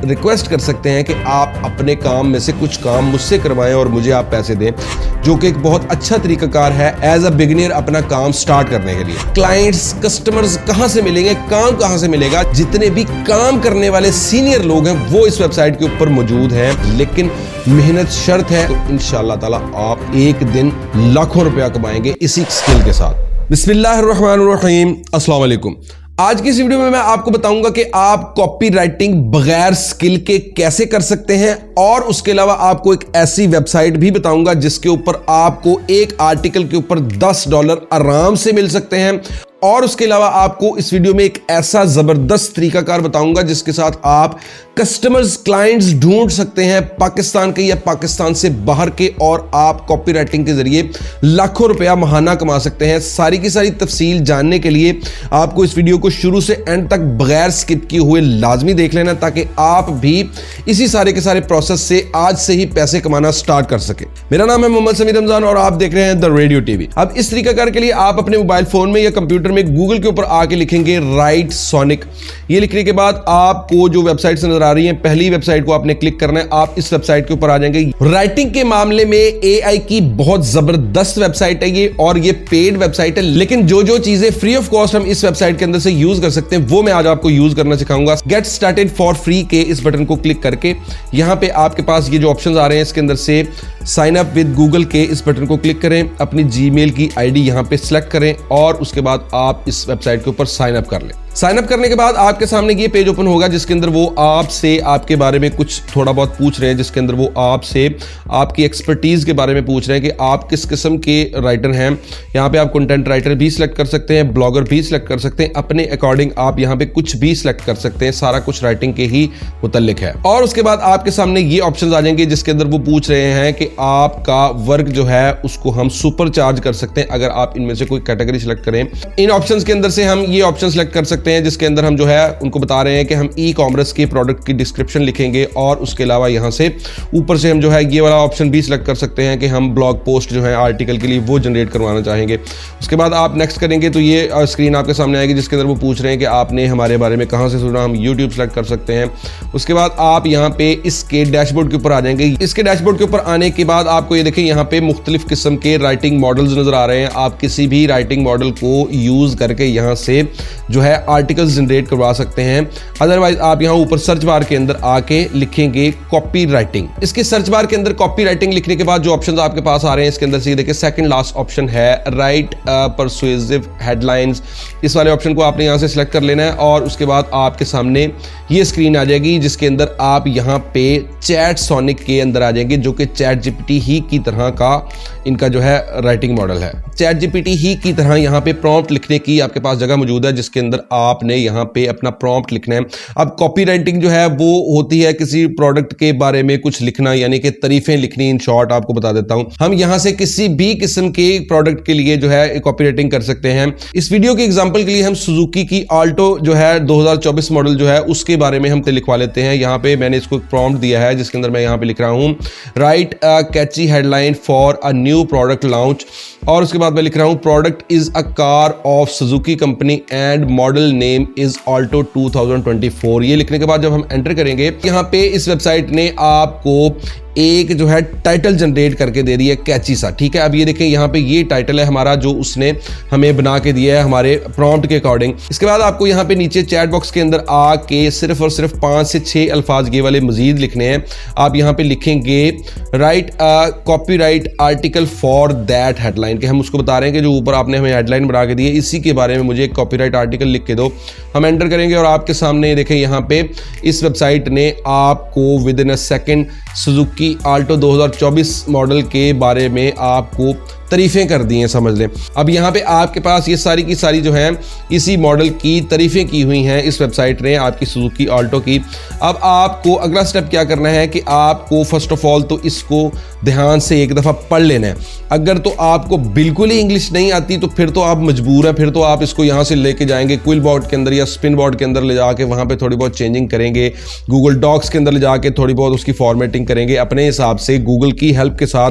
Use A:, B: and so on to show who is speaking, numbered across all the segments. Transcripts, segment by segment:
A: Request कर सकते हैं कि आप अपने काम में से कुछ काम मुझसे करवाएं और मुझे आप पैसे दें, जो कि एक बहुत अच्छा तरीकाकार है एज अ बिगिनर अपना काम स्टार्ट करने के लिए। क्लाइंट्स, कस्टमर्स कहां से मिलेंगे, काम कहां से मिलेगा? जितने भी काम करने वाले सीनियर लोग हैं वो इस वेबसाइट के ऊपर मौजूद हैं, लेकिन मेहनत शर्त है। तो इंशाअल्लाह ताला आप एक दिन लाखों रुपया कमाएंगे इसी स्किल के साथ। बिस्मिल्लाहिर्रहमानिर्रहीम, अस्सलाम वालेकुम। आज की इस वीडियो में मैं आपको बताऊंगा कि आप कॉपी राइटिंग बगैर स्किल के कैसे कर सकते हैं, और उसके अलावा आपको एक ऐसी वेबसाइट भी बताऊंगा जिसके ऊपर आपको एक आर्टिकल के ऊपर $10 आराम से मिल सकते हैं। और उसके अलावा आपको इस वीडियो में एक ऐसा जबरदस्त तरीकाकार बताऊंगा जिसके साथ आप कस्टमर्स, क्लाइंट्स ढूंढ सकते हैं पाकिस्तान के या पाकिस्तान से बाहर के, और आप कॉपी राइटिंग के जरिए लाखों रुपया महाना कमा सकते हैं। सारी की सारी तफसील जानने के लिए आपको इस वीडियो को शुरू से एंड तक बगैर स्किप किए हुए लाजमी देख लेना, ताकि आप भी इसी सारे के सारे प्रोसेस से आज से ही पैसे कमाना स्टार्ट कर सके। मेरा नाम है मोहम्मद समीर रमजान और आप देख रहे हैं द रेडियो टीवी। अब इस तरीकाकार के लिए आप अपने मोबाइल फोन में या कंप्यूटर में गूगल के ऊपर आके लिखेंगे राइट सोनिक। ये लिखने के बाद आपको जो वेबसाइट नजर आ रही है, पहली वेबसाइट को आपने क्लिक करना है। आप इस वेबसाइट के ऊपर आ जाएंगे। राइटिंग के मामले में एआई की बहुत जबरदस्त वेबसाइट है ये, और ये पेड वेबसाइट है, लेकिन जो जो चीजें फ्री ऑफ कॉस्ट हम इस वेबसाइट के अंदर से यूज कर सकते हैं वो मैं आज आपको यूज करना सिखाऊंगा। गेट स्टार्टेड फॉर फ्री के इस बटन को क्लिक करके यहां पे आपके पास ये जो ऑप्शंस आ रहे हैं इसके अंदर से साइन अप विद गूगल के इस बटन को क्लिक करें, अपनी जीमेल की आईडी यहां पे सिलेक्ट करें और उसके बाद आप इस वेबसाइट के ऊपर साइन अप कर लें। साइन अप करने के बाद आपके सामने ये पेज ओपन होगा जिसके अंदर वो आपसे आपके बारे में कुछ थोड़ा बहुत पूछ रहे हैं, जिसके अंदर वो आपसे आपकी एक्सपर्टीज के बारे में पूछ रहे हैं कि आप किस किस्म के राइटर हैं। यहाँ पे आप कंटेंट राइटर भी सिलेक्ट कर सकते हैं, ब्लॉगर भी सिलेक्ट कर सकते हैं, अपने अकॉर्डिंग आप यहाँ पे कुछ भी सिलेक्ट कर सकते हैं। सारा कुछ राइटिंग के ही मुतल्लिक है। और उसके बाद आपके सामने ये ऑप्शन आ जाएंगे जिसके अंदर वो पूछ रहे हैं कि आपका वर्क जो है उसको हम सुपर चार्ज कर सकते हैं अगर आप इनमें से कोई कैटेगरी सिलेक्ट करें। इन ऑप्शन के अंदर से हम ये ऑप्शन सिलेक्ट कर सकते हैं जिसके अंदर हम जो है उनको बता रहे हैं कि हम ई कॉमर्स के प्रोडक्ट की डिस्क्रिप्शन लिखेंगे, और उसके अलावा यहां से ऊपर से हम जो है ये वाला ऑप्शन भी सिलेक्ट कर सकते हैं कि हम ब्लॉग पोस्ट जो है आर्टिकल के लिए वो जनरेट करवाना चाहेंगे। उसके बाद आप नेक्स्ट करेंगे तो ये स्क्रीन आपके सामने आएगी जिसके अंदर वो पूछ रहे हैं कि आपने हमारे बारे में कहां से सुना। हम यूट्यूब सेलेक्ट कर सकते हैं। उसके बाद आप यहाँ पे इसके डैशबोर्ड के ऊपर आ जाएंगे। इसके डैशबोर्ड के ऊपर आने के बाद आपको ये देखें यहाँ पे मुख्तलिफ किस्म के राइटिंग मॉडल्स नजर आ रहे हैं। आप किसी भी राइटिंग मॉडल को यूज करके यहाँ से जो है आर्टिकल्स जनरेट करवा सकते हैं। अदरवाइज आप यहाँ ऊपर सर्च बार के अंदर आके लिखेंगे कॉपी राइटिंग। इसके सर्च बार के अंदर कॉपी राइटिंग लिखने के बाद जो ऑप्शंस आपके पास आ रहे हैं इसके अंदर से देखिए सेकंड लास्ट ऑप्शन है राइट परसुएसिव हेडलाइंस। इस वाले ऑप्शन को आपने यहाँ से सिलेक्ट कर लेना है, और उसके बाद आपके सामने ये स्क्रीन आ जाएगी जिसके अंदर आप यहाँ पे चैट सोनिक के अंदर आ जाएंगे, जो कि चैट जीपीटी ही की तरह का इनका जो है राइटिंग मॉडल है। चैट जीपीटी ही की तरह यहाँ पे प्रॉम्प्ट लिखने की आपके पास जगह मौजूद है जिसके अंदर आपने यहाँ पे अपना प्रॉम्प्ट लिखना है। अब कॉपी राइटिंग जो है वो होती है किसी प्रोडक्ट के बारे में कुछ लिखना, यानी कि तारीफें लिखनी। इन शॉर्ट आपको बता देता हूं, हम यहाँ से किसी भी किस्म के प्रोडक्ट के लिए जो है कॉपी राइटिंग कर सकते हैं। इस वीडियो के एग्जांपल के लिए हम सुजुकी की आल्टो जो है 2024 मॉडल जो है उसके बारे में हम लिखवा लेते हैं। यहाँ पे मैंने इसको प्रॉम्प्ट दिया है जिसके अंदर मैं यहाँ पे लिख रहा हूँ write a catchy headline for a new product launch, और उसके बाद मैं लिख रहा हूँ product is a car of Suzuki company and model name is Alto 2024। ये लिखने के बाद जब हम एंटर करेंगे यहाँ पे इस वेबसाइट ने आपको एक जो है टाइटल जनरेट करके दे दी है कैची सा। ठीक है, अब ये देखें यहाँ पे ये टाइटल है हमारा जो उसने हमें बना के दिया है हमारे प्रॉम्प्ट के अकॉर्डिंग। इसके बाद आपको यहाँ पे नीचे चैट बॉक्स के अंदर आके सिर्फ और सिर्फ 5 से 6 अल्फाज ये वाले मजीद लिखने हैं। आप यहाँ पे लिखेंगे right a copyright article for that headline, कि हम उसको बता रहे हैं कि जो ऊपर आपने हमें हेडलाइन बना के दी है इसी के बारे में मुझे एक कॉपीराइट आर्टिकल लिख के दो। हम एंटर करेंगे और आपके सामने देखें यहाँ पे इस वेबसाइट ने आपको with in a second Suzuki Alto 2024 model के बारे में आपको तारीफें कर दी हैं, समझ लें। अब यहाँ पे आपके पास ये सारी की सारी जो हैं इसी मॉडल की तारीफें की हुई हैं इस वेबसाइट ने आपकी सुजुकी आल्टो की। अब आपको अगला स्टेप क्या करना है कि आपको फर्स्ट ऑफ ऑल तो इसको ध्यान से एक दफ़ा पढ़ लेना है। अगर तो आपको बिल्कुल ही इंग्लिश नहीं आती तो फिर तो आप मजबूर हैं, फिर तो आप इसको यहाँ से लेके जाएंगे क्विलबोर्ड के अंदर या स्पिनबोर्ड के अंदर ले जाके वहाँ पे थोड़ी बहुत चेंजिंग करेंगे, गूगल डॉक्स के अंदर ले जाके थोड़ी बहुत उसकी फॉर्मेटिंग करेंगे अपने हिसाब से गूगल की हेल्प के साथ।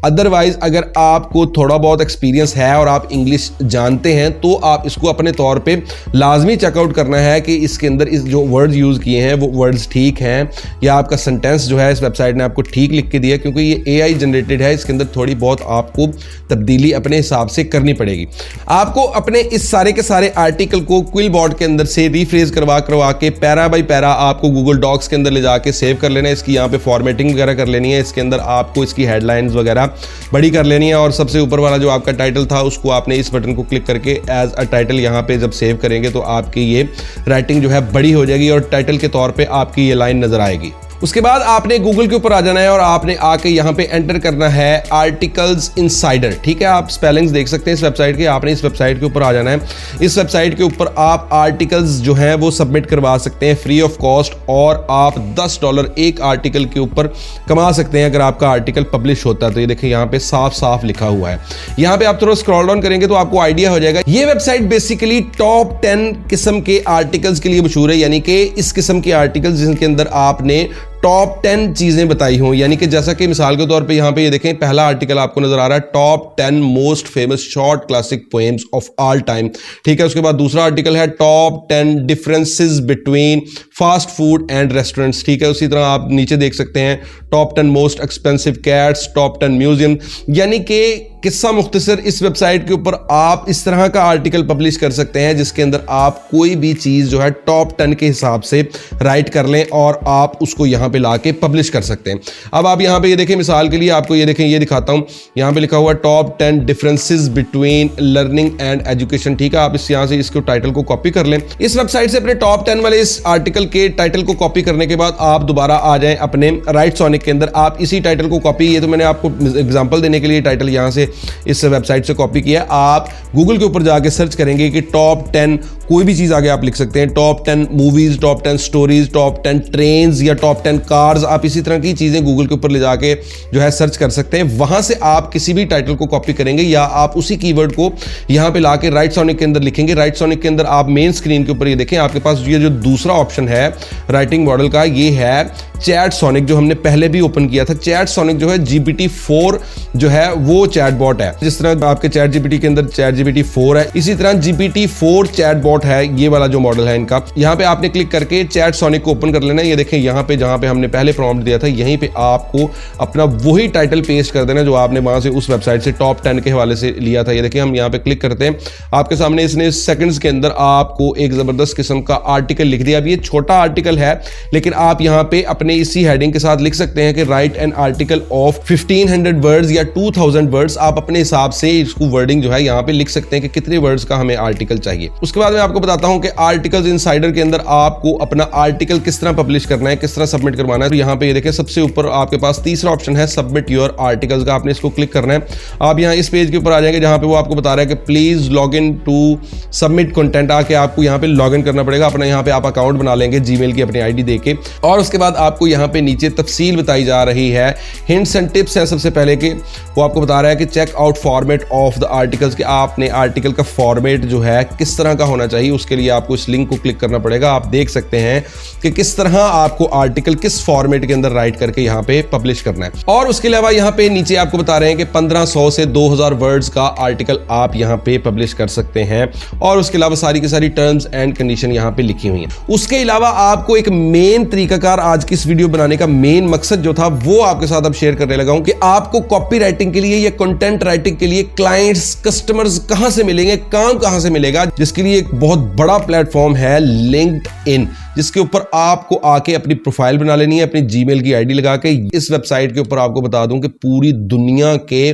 A: अदरवाइज अगर आपको थोड़ा बहुत एक्सपीरियंस है और आप इंग्लिश जानते हैं तो आप इसको अपने तौर पे लाजमी चेकआउट करना है कि इसके अंदर इस जो वर्ड्स यूज़ किए हैं वो वर्ड्स ठीक हैं या आपका सेंटेंस जो है इस वेबसाइट ने आपको ठीक लिख के दिया, क्योंकि ये AI जनरेटेड है, इसके अंदर थोड़ी बहुत आपको तब्दीली अपने हिसाब से करनी पड़ेगी। आपको अपने इस सारे के सारे आर्टिकल को क्विलबोर्ड के अंदर से रीफ्रेज करवा के पैरा बाई पैरा आपको गूगल डॉक्स के अंदर ले जाके सेव कर लेना है। इसकी यहाँ पे फॉर्मेटिंग वगैरह कर लेनी है, इसके अंदर आपको इसकी हेडलाइंस वगैरह बड़ी कर लेनी है और सबसे ऊपर वाला जो आपका टाइटल था उसको आपने इस बटन को क्लिक करके एज अ टाइटल यहाँ पे जब सेव करेंगे तो आपकी ये राइटिंग जो है बड़ी हो जाएगी और टाइटल के तौर पे आपकी ये लाइन नजर आएगी। उसके बाद आपने गूगल के ऊपर आ जाना है और आपने आके यहाँ पे एंटर करना है आर्टिकल्स इनसाइडर। ठीक है, आप स्पेलिंग्स देख सकते हैं इस वेबसाइट के, आपने इस वेबसाइट के ऊपर आ जाना है। इस वेबसाइट के ऊपर आप आर्टिकल्स जो हैं वो सबमिट करवा सकते हैं फ्री ऑफ कॉस्ट और आप $10 एक आर्टिकल के ऊपर कमा सकते हैं अगर आपका आर्टिकल पब्लिश होता है। तो ये देखिए यहाँ पे साफ साफ लिखा हुआ है। यहाँ पे आप थोड़ा स्क्रॉल डाउन करेंगे तो आपको आइडिया हो जाएगा। ये वेबसाइट बेसिकली टॉप 10 किस्म के आर्टिकल्स के लिए मशहूर है, यानी कि इस किस्म के आर्टिकल्स जिनके अंदर आपने टॉप 10 चीजें बताई हों, यानी कि जैसा कि मिसाल के तौर पे यहाँ पे ये देखें पहला आर्टिकल आपको नजर आ रहा है top 10 most famous short classic poems of all time. ठीक है, उसके बाद दूसरा आर्टिकल है top 10 differences between fast food and restaurants. ठीक है, उसी तरह आप नीचे देख सकते हैं top 10 most expensive cats, top 10 museum. यानी कि किस्सा मुख्तसर इस वेबसाइट के ऊपर आप इस तरह का आर्टिकल पब्लिश कर सकते हैं जिसके अंदर आप कोई भी चीज जो है टॉप 10 के हिसाब से राइट कर लें और आप उसको यहाँ पे लाके पब्लिश कर सकते हैं। अब आप यहाँ पे ये देखें, मिसाल के लिए आपको ये देखें, ये दिखाता हूँ, यहाँ पे लिखा हुआ top 10 differences between learning and education. ठीक है, आप इस यहाँ से इसको टाइटल को कॉपी कर लें। इस वेबसाइट से अपने टॉप 10 वाले इस आर्टिकल के टाइटल को कॉपी करने के बाद आप दोबारा आ जाएं अपने राइट सोनिक के अंदर। आप इसी टाइटल को कॉपी, ये तो मैंने आपको एग्जांपल देने के लिए टाइटल यहाँ से इस वेबसाइट से कॉपी किया। आप गूगल के ऊपर जाके सर्च करेंगे कि टॉप 10 कोई भी चीज आगे आप लिख सकते हैं, top 10 movies, top 10 stories, top 10 trains या टॉप 10 कार्स। आप इसी तरह की चीजें गूगल के ऊपर ले जाके जो है सर्च कर सकते हैं। वहां से आप किसी भी टाइटल को कॉपी करेंगे या आप उसी कीवर्ड को यहां पे लाके राइट सोनिक के अंदर लिखेंगे। राइट सोनिक के अंदर आप मेन स्क्रीन के ऊपर ये देखें, आपके पास ये जो दूसरा ऑप्शन है राइटिंग मॉडल का, ये है चैट सोनिक, जो हमने पहले भी ओपन किया था। चैट सोनिक जो है GPT-4 जो है वो चैटबॉट है। जिस तरह आपके चैट GPT के अंदर चैट GPT-4 है, इसी तरह GPT-4 चैटबॉट है, ये वाला जो मॉडल है इनका। यहाँ पे आपने क्लिक करके चैट सोनिक को ओपन कर लेना है। ये देखें यहाँ पे जहाँ पे हमने पहले प्रॉम्प्ट दिया था, यहीं पे आपको अपना वही टाइटल पेस्ट कर देना जो आपने वहां से उस वेबसाइट से टॉप 10 के हवाले से लिया था। ये देखिए हम यहाँ पे क्लिक करते हैं, आपके सामने इसने सेकंड्स के अंदर आपको एक जबरदस्त किस्म का आर्टिकल लिख दिया। अब ये छोटा आर्टिकल है लेकिन आप यहाँ पे अपने इसी हेडिंग के साथ लिख सकते हैं कि right an article of 1500 words या 2000 वर्ड्स। आप अपने हिसाब से इसको वर्डिंग जो है यहाँ पे लिख सकते हैं कि कितने वर्ड्स का हमें आर्टिकल चाहिए। उसके बाद मैं आपको बताता हूं कि आर्टिकल्स इनसाइडर के अंदर आपको अपना आर्टिकल किस तरह पब्लिश करना है, किस तरह सबमिट करवाना है। तो यहाँ पे ये देखिए सबसे ऊपर आपके पास तीसरा ऑप्शन है सबमिट योर आर्टिकल्स का, आपने इसको क्लिक करना है। आप यहाँ इस पेज के ऊपर आ जाएंगे जहां पे वो आपको बता रहा है कि please log in to submit content. आके आपको यहाँ पे लॉग इन करना पड़ेगा अपना, यहाँ पे आप अकाउंट बना लेंगे जीमेल की अपनी आईडी देके, और उसके बाद आपको यहाँ पे नीचे तफसील बताई जा रही है, हिंट्स एंड टिप्स है। सबसे पहले कि वो आपको बता रहा है कि check out format of the articles, कि आपने आर्टिकल का फॉर्मेट जो है किस तरह का होना चाहिए, उसके लिए आपको इस लिंक को क्लिक करना पड़ेगा। आप देख सकते हैं कि किस तरह आपको आर्टिकल किस फॉर्मेट के अंदर राइट करके यहाँ पे पब्लिश करना है। और उसके अलावा यहाँ पे नीचे आपको बता रहे हैं कि 1500 से 2000 वर्ड्स का आर्टिकल आप यहाँ पे पब्लिश कर सकते हैं, और उसके अलावा सारी की सारी टर्म्स एंड कंडीशन यहाँ पे लिखी हुई है। उसके अलावा आपको एक मेन तरीकाकार, आज की इस वीडियो बनाने का मेन मकसद जो था वो आपके साथ अब शेयर करने लगा हूं कि आपको कॉपी राइटिंग के लिए या कंटेंट राइटिंग के लिए क्लाइंट्स, कस्टमर्स कहां से मिलेंगे, काम कहां से मिलेगा, जिसके लिए एक बहुत बड़ा प्लेटफॉर्म है लिंक्डइन, जिसके ऊपर आपको आके अपनी प्रोफाइल बना लेनी है, अपनी जीमेल की आईडी लगा के। इस वेबसाइट के ऊपर आपको बता दूं कि पूरी दुनिया के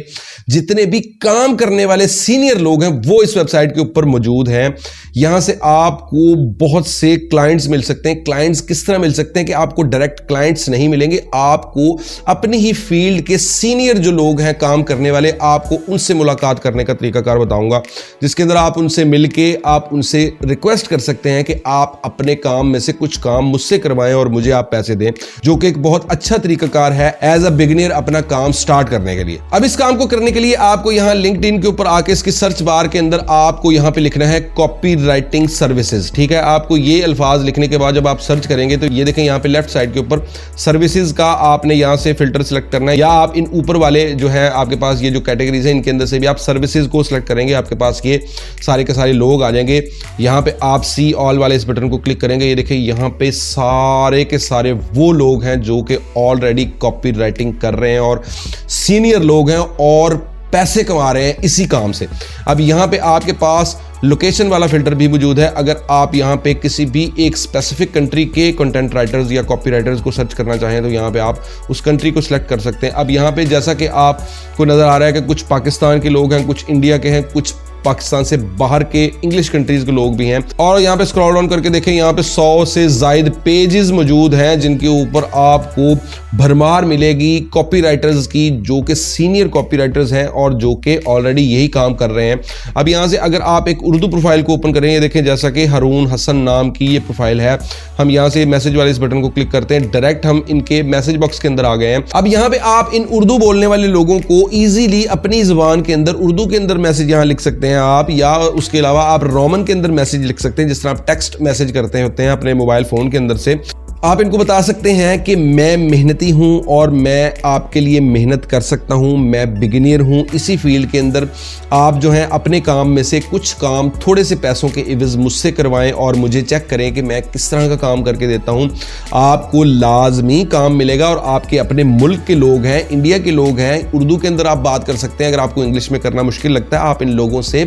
A: जितने भी काम करने वाले सीनियर लोग हैं वो इस वेबसाइट के ऊपर मौजूद हैं। यहां से आपको बहुत से क्लाइंट्स मिल सकते हैं। क्लाइंट्स किस तरह मिल सकते हैं कि आपको डायरेक्ट क्लाइंट्स नहीं मिलेंगे, आपको अपनी ही फील्ड के सीनियर जो लोग हैं काम करने वाले, आपको उनसे मुलाकात करने का तरीकाकार बताऊंगा, जिसके अंदर आप उनसे मिलके आप उनसे रिक्वेस्ट कर सकते हैं कि आप अपने काम में से से कुछ काम मुझसे करवाएं और मुझे आप पैसे दें, जो कि एक बहुत अच्छा तरीकाकार है एज अ बिगिनियर अपना काम स्टार्ट करने के लिए। अब इस काम को करने के लिए आपको यहाँ लिंक्डइन के ऊपर आके इसकी सर्च बार के अंदर आपको यहाँ पे लिखना है कॉपी राइटिंग सर्विसेज। ठीक है, आपको ये अल्फाज लिखने के बाद जब आप सर्च करेंगे तो ये देखें यहाँ पे लेफ्ट साइड के ऊपर सर्विसेज का आपने यहाँ से फिल्टर सेलेक्ट करना है, या आप इन ऊपर वाले जो है आपके पास ये जो कैटेगरीज है इनके अंदर से भी आप सर्विसेज को सिलेक्ट करेंगे, आपके पास ये सारे के सारे लोग आ जाएंगे। यहाँ पे आप सी ऑल वाले इस बटन को क्लिक करेंगे, ये देखिए यहाँ पे सारे के सारे वो लोग हैं जो कि ऑलरेडी कॉपी राइटिंग कर रहे हैं और सीनियर लोग हैं और पैसे कमा रहे हैं इसी काम से। अब यहाँ पे आपके पास लोकेशन वाला फिल्टर भी मौजूद है। अगर आप यहाँ पे किसी भी एक स्पेसिफिक कंट्री के कंटेंट राइटर्स या कॉपी राइटर्स को सर्च करना चाहें तो यहाँ पे आप उस कंट्री को सिलेक्ट कर सकते हैं। अब यहाँ पे जैसा कि आपको नजर आ रहा है कि कुछ पाकिस्तान के लोग हैं, कुछ इंडिया के हैं, कुछ पाकिस्तान से बाहर के इंग्लिश कंट्रीज के लोग भी हैं। और यहाँ पे स्क्रॉल डाउन करके देखें, यहाँ पे 100 से ज्यादा पेजेस मौजूद हैं जिनके ऊपर आपको भरमार मिलेगी कॉपी राइटर्स की, जो कि सीनियर कॉपी राइटर्स हैं और जो कि ऑलरेडी यही काम कर रहे हैं। अब यहाँ से अगर आप एक उर्दू प्रोफाइल को ओपन करें, ये देखें जैसा कि हारून हसन नाम की ये प्रोफाइल है, हम यहाँ से मैसेज वाले इस बटन को क्लिक करते हैं, डायरेक्ट हम इनके मैसेज बॉक्स के अंदर आ गए हैं। अब यहाँ पे आप इन उर्दू बोलने वाले लोगों को ईजिली अपनी जुबान के अंदर उर्दू के अंदर मैसेज यहाँ लिख सकते हैं आप, या उसके अलावा आप रोमन के अंदर मैसेज लिख सकते हैं, जिस तरह आप टेक्स्ट मैसेज करते होते हैं अपने मोबाइल फोन के अंदर से। आप इनको बता सकते हैं कि मैं मेहनती हूं और मैं आपके लिए मेहनत कर सकता हूं, मैं बिगिनियर हूं इसी फील्ड के अंदर। आप जो हैं अपने काम में से कुछ काम थोड़े से पैसों के इवज़ मुझसे करवाएं और मुझे चेक करें कि मैं किस तरह का काम करके देता हूं। आपको लाजमी काम मिलेगा और आपके अपने मुल्क के लोग हैं, इंडिया के लोग हैं। उर्दू के अंदर आप बात कर सकते हैं। अगर आपको इंग्लिश में करना मुश्किल लगता है, आप इन लोगों से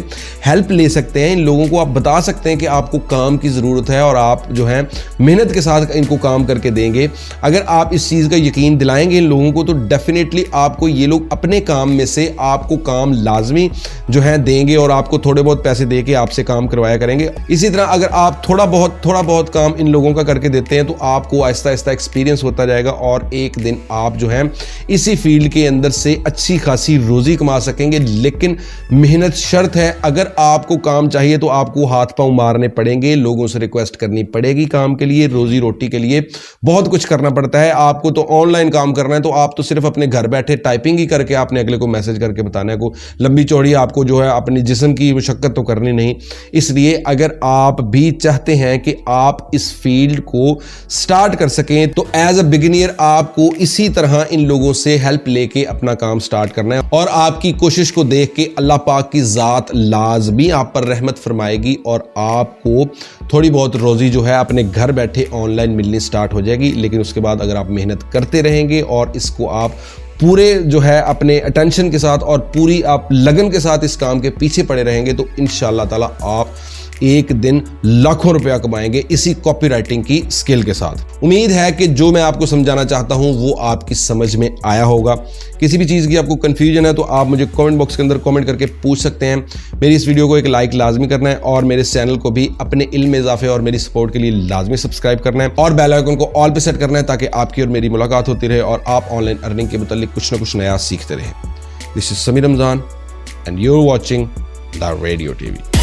A: हेल्प ले सकते हैं। इन लोगों को आप बता सकते हैं कि आपको काम की ज़रूरत है और आप जो है मेहनत के साथ इनको काम करके देंगे। अगर आप इस चीज़ का यकीन दिलाएंगे इन लोगों को तो डेफिनेटली आपको ये लोग अपने काम में से आपको काम लाजमी जो है देंगे और आपको थोड़े बहुत पैसे देके आपसे काम करवाया करेंगे। इसी तरह अगर आप थोड़ा बहुत काम इन लोगों का करके देते हैं तो आपको आहिस्ता आहिस्ता एक्सपीरियंस होता जाएगा और एक दिन आप जो है इसी फील्ड के अंदर से अच्छी खासी रोजी कमा सकेंगे। लेकिन मेहनत शर्त है। अगर आपको काम चाहिए तो आपको हाथ पांव मारने पड़ेंगे, लोगों से रिक्वेस्ट करनी पड़ेगी काम के लिए, रोजी रोटी के लिए बहुत कुछ करना पड़ता है। आपको तो ऑनलाइन काम करना है तो आप तो सिर्फ अपने घर बैठे टाइपिंग ही करके आपने अगले को मैसेज करके बताना है। को लंबी चौड़ी आपको जो है अपनी जिस्म की मुशक्कत तो करनी नहीं। इसलिए अगर आप भी चाहते हैं कि आप इस फील्ड को स्टार्ट कर सकें तो एज अ बिगिनियर आपको इसी तरह इन लोगों से हेल्प लेके अपना काम स्टार्ट करना है और आपकी कोशिश को देख के अल्लाह पाक की ज़ात लाजमी आप पर रहमत फरमाएगी और आपको थोड़ी बहुत रोजी जो है अपने घर बैठे ऑनलाइन मिलनी स्टार्ट हो जाएगी। लेकिन उसके बाद अगर आप मेहनत करते रहेंगे और इसको आप पूरे जो है अपने अटेंशन के साथ और पूरी आप लगन के साथ इस काम के पीछे पड़े रहेंगे तो इंशाअल्लाह ताला आप एक दिन लाखों रुपया कमाएंगे इसी कॉपी राइटिंग की स्किल के साथ। उम्मीद है कि जो मैं आपको समझाना चाहता हूं वो आपकी समझ में आया होगा। किसी भी चीज़ की आपको कंफ्यूजन है तो आप मुझे कमेंट बॉक्स के अंदर कमेंट करके पूछ सकते हैं। मेरी इस वीडियो को एक लाइक लाजमी करना है और मेरे चैनल को भी अपने इल्म में इजाफे और मेरी सपोर्ट के लिए लाजमी सब्सक्राइब करना है और बेल आइकन को ऑल पे सेट करना है ताकि आपकी और मेरी मुलाकात होती रहे और आप ऑनलाइन अर्निंग के मुतालिक कुछ ना कुछ नया सीखते रहें। This is Sameer Ramzan and you are watching the radio TV.